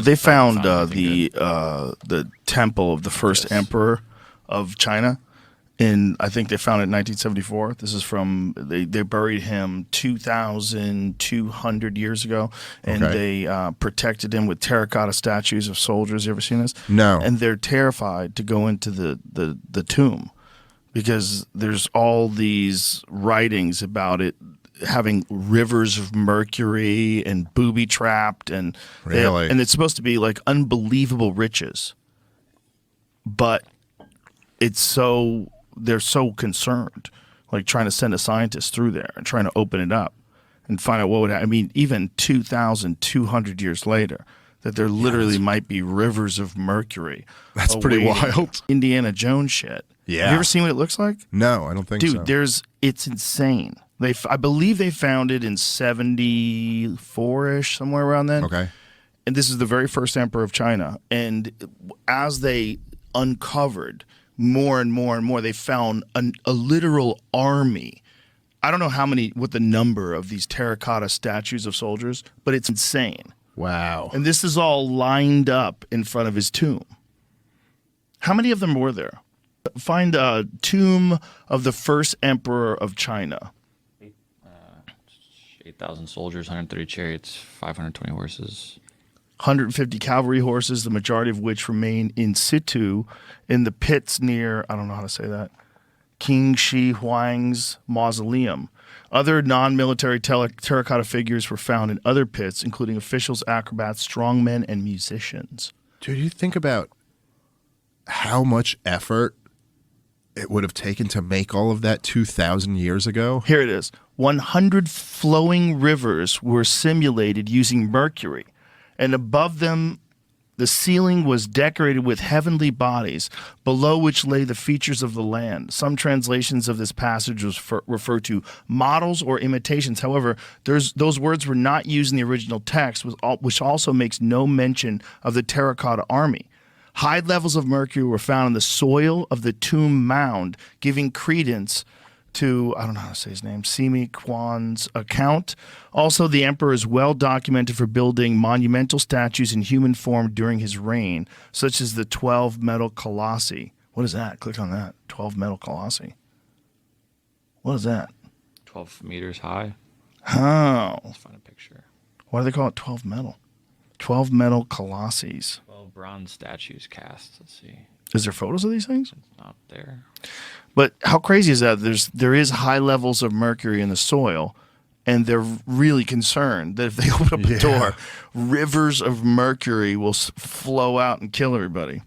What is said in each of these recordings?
They found the temple of the first emperor of China. I think they found it in 1974. This is from they buried him 2,200 years ago, and they protected him with terracotta statues of soldiers. You ever seen this? No. And they're terrified to go into the tomb because there's all these writings about it having rivers of mercury and booby trapped, and and it's supposed to be like unbelievable riches, but they're so concerned, like trying to send a scientist through there and trying to open it up and find out what would happen. I mean, even 2,200 years later, that there literally might be rivers of mercury. That's pretty wild. Indiana Jones shit. Yeah. Have you ever seen what it looks like? No, I don't think so. Dude, it's insane. I believe they found it in 74-ish, somewhere around then. Okay. And this is the very first emperor of China. And as they uncovered more and more and more, they found a literal army. I don't know what the number of these terracotta statues of soldiers, but it's insane. Wow. And this is all lined up in front of his tomb. How many of them were there? Find a tomb of the first emperor of China. 8,000 soldiers, 130 chariots, 520 horses. 150 cavalry horses, the majority of which remain in situ in the pits near, I don't know how to say that, King Shi Huang's mausoleum. Other non-military terracotta figures were found in other pits, including officials, acrobats, strongmen, and musicians. Dude, you think about how much effort it would have taken to make all of that 2,000 years ago? Here it is. 100 flowing rivers were simulated using mercury, and above them the ceiling was decorated with heavenly bodies, below which lay the features of the land. Some translations of this passage refer to models or imitations. However, those words were not used in the original text, which also makes no mention of the terracotta army. High levels of mercury were found in the soil of the tomb mound, giving credence to, I don't know how to say his name, Simi Quan's account. Also, the emperor is well documented for building monumental statues in human form during his reign, such as the 12 metal colossi. What is that? Click on that. 12 metal colossi. What is that? 12 meters high. Oh. Let's find a picture. Why do they call it 12 metal? 12 metal colossis. 12 bronze statues cast. Let's see. Is there photos of these things? It's not there. But how crazy is that? There is high levels of mercury in the soil, and they're really concerned that if they open up a door, rivers of mercury will flow out and kill everybody.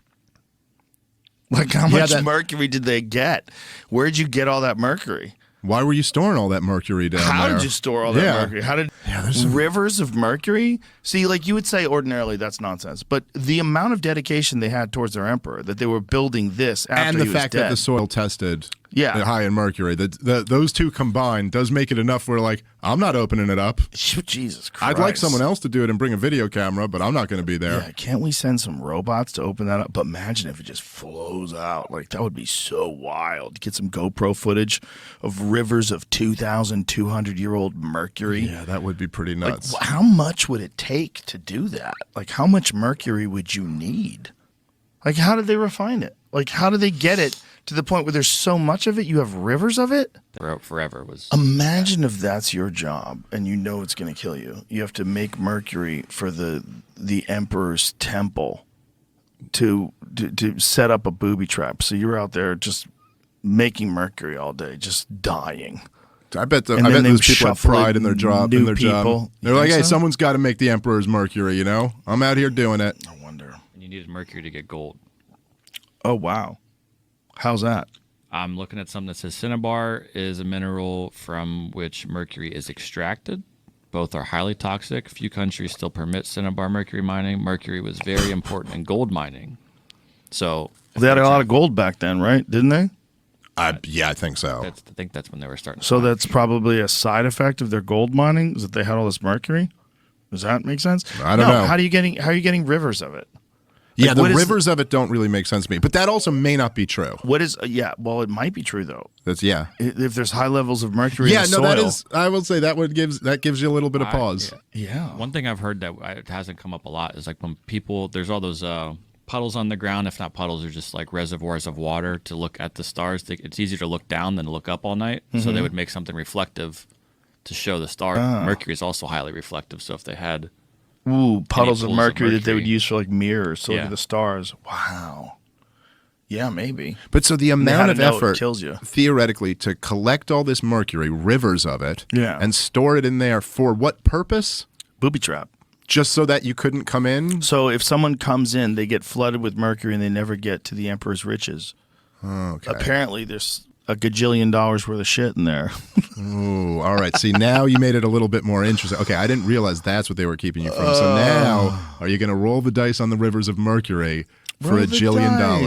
Like, how much mercury did they get? Where'd you get all that mercury? Why were you storing all that mercury down there? How did you store all that mercury? How did rivers of mercury? See, like you would say ordinarily that's nonsense, but the amount of dedication they had towards their emperor, that they were building this after and he the was fact dead. that the soil tested high in mercury, those two combined does make it enough where, like, I'm not opening it up. Jesus Christ. I'd like someone else to do it and bring a video camera, but I'm not going to be there. Yeah, can't we send some robots to open that up? But imagine if it just flows out. Like, that would be so wild. Get some GoPro footage of rivers of 2,200-year-old mercury. Yeah, that would be pretty nuts. Like, how much would it take to do that? Like, how much mercury would you need? Like, how did they refine it? Like, how did they get it to the point where there's so much of it, you have rivers of it? Forever was... Imagine if that's your job and you know it's going to kill you. You have to make mercury for the emperor's temple to set up a booby trap. So you're out there just making mercury all day, just dying. I bet those people have pride in their job. They're like, hey, someone's got to make the emperor's mercury, you know? I'm out here doing it. I wonder. And you needed mercury to get gold. Oh, wow. How's that? I'm looking at something that says cinnabar is a mineral from which mercury is extracted. Both are highly toxic. Few countries still permit cinnabar mercury mining. Mercury was very important in gold mining. So they had a lot of gold back then, right? Didn't they? Yeah, I think so. I think that's when they were starting. So that's probably a side effect of their gold mining, is that they had all this mercury? Does that make sense? I don't know. How are you getting rivers of it? Yeah, the what is rivers of it don't really make sense to me. But that also may not be true. What is? Yeah, well, it might be true though. That's yeah. If there's high levels of mercury Yeah, in the no, that soil, is. I will say that gives you a little bit of pause. yeah. One thing I've heard that it hasn't come up a lot is like when people, there's all those puddles on the ground. If not puddles, are just like reservoirs of water to look at the stars. It's easier to look down than to look up all night. So they would make something reflective to show the stars. Mercury is also highly reflective. So if they had Puddles of pools of mercury that they would mercury. use for like mirrors to look Yeah. at the stars. Wow. Yeah, maybe. But so the how amount to of know it effort, kills you. theoretically, to collect all this mercury, rivers of it, Yeah. and store it in there for what purpose? Booby trap. Just so that you couldn't come in? So if someone comes in, they get flooded with mercury and they never get to the emperor's riches. Okay. Apparently, there's a gajillion dollars worth of shit in there. Ooh, all right. See, now you made it a little bit more interesting. Okay, I didn't realize that's what they were keeping you from. So now, are you going to roll the dice on the rivers of mercury for Roll a the jillion dice. dollars?